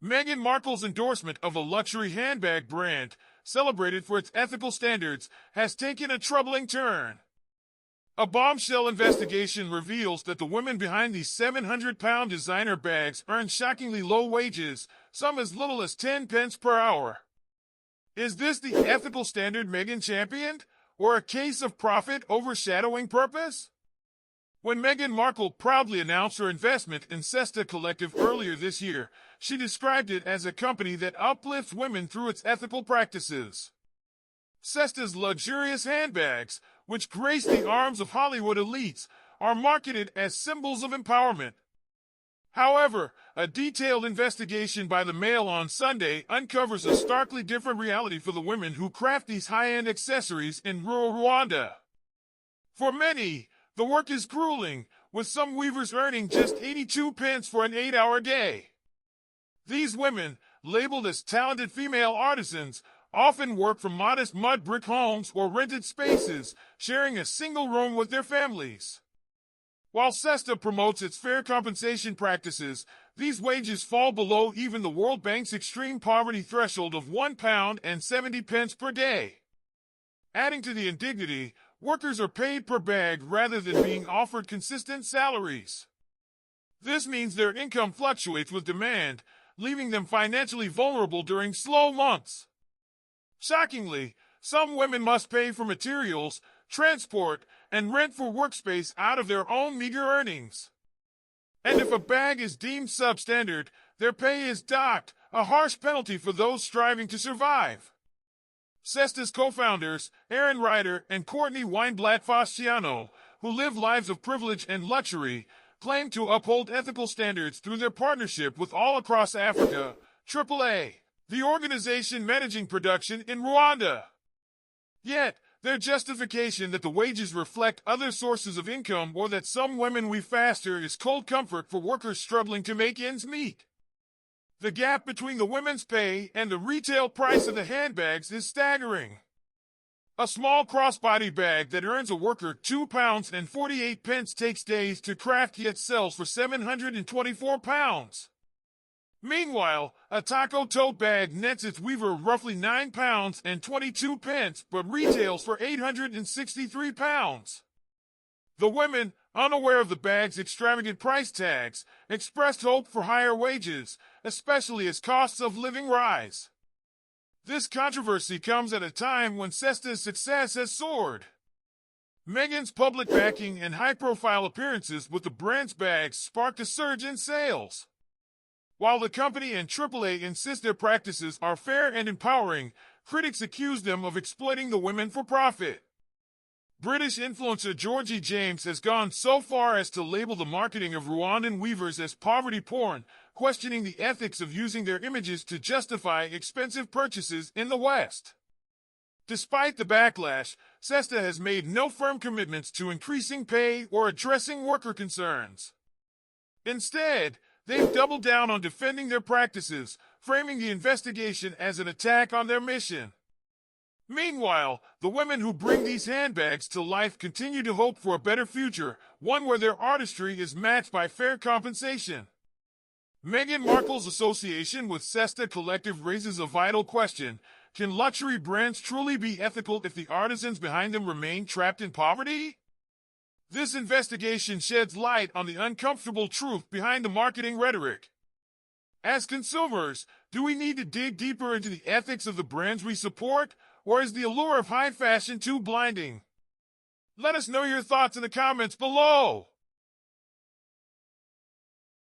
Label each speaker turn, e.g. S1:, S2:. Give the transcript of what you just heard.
S1: Meghan Markle's endorsement of a luxury handbag brand, celebrated for its ethical standards, has taken a troubling turn. A bombshell investigation reveals that the women behind these 700-pound designer bags earn shockingly low wages, some as little as 10 pence per hour. Is this the ethical standard Meghan championed, or a case of profit overshadowing purpose? When Meghan Markle proudly announced her investment in Sesta Collective earlier this year, she described it as a company that uplifts women through its ethical practices. Sesta's luxurious handbags, which grace the arms of Hollywood elites, are marketed as symbols of empowerment. However, a detailed investigation by the Mail on Sunday uncovers a starkly different reality for the women who craft these high-end accessories in rural Rwanda. For many, the work is grueling, with some weavers earning just 82 pence for an 8-hour day. These women, labeled as talented female artisans, often work from modest mud brick homes or rented spaces, sharing a single room with their families. While Sesta promotes its fair compensation practices, these wages fall below even the World Bank's extreme poverty threshold of £1.70 per day. Adding to the indignity, workers are paid per bag rather than being offered consistent salaries. This means their income fluctuates with demand, leaving them financially vulnerable during slow months. Shockingly, some women must pay for materials, transport, and rent for workspace out of their own meager earnings. And if a bag is deemed substandard, their pay is docked, a harsh penalty for those striving to survive. Sesta's co-founders, Aaron Ryder and Courtney Weinblatt-Fastiano, who live lives of privilege and luxury, claim to uphold ethical standards through their partnership with All Across Africa, AAA, the organization managing production in Rwanda. Yet, their justification that the wages reflect other sources of income or that some women weave faster is cold comfort for workers struggling to make ends meet. The gap between the women's pay and the retail price of the handbags is staggering. A small crossbody bag that earns a worker £2.48 takes days to craft yet sells for £724. Meanwhile, a taco tote bag nets its weaver roughly £9.22 but retails for £863. The women, unaware of the bag's extravagant price tags, expressed hope for higher wages, especially as costs of living rise. This controversy comes at a time when Sesta's success has soared. Meghan's public backing and high-profile appearances with the brand's bags sparked a surge in sales. While the company and AAA insist their practices are fair and empowering, critics accuse them of exploiting the women for profit. British influencer Georgie James has gone so far as to label the marketing of Rwandan weavers as poverty porn, questioning the ethics of using their images to justify expensive purchases in the West. Despite the backlash, Sesta has made no firm commitments to increasing pay or addressing worker concerns. Instead, they've doubled down on defending their practices, framing the investigation as an attack on their mission. Meanwhile, the women who bring these handbags to life continue to hope for a better future, one where their artistry is matched by fair compensation. Meghan Markle's association with Sesta Collective raises a vital question: can luxury brands truly be ethical if the artisans behind them remain trapped in poverty? This investigation sheds light on the uncomfortable truth behind the marketing rhetoric. As consumers, do we need to dig deeper into the ethics of the brands we support, or is the allure of high fashion too blinding? Let us know your thoughts in the comments below.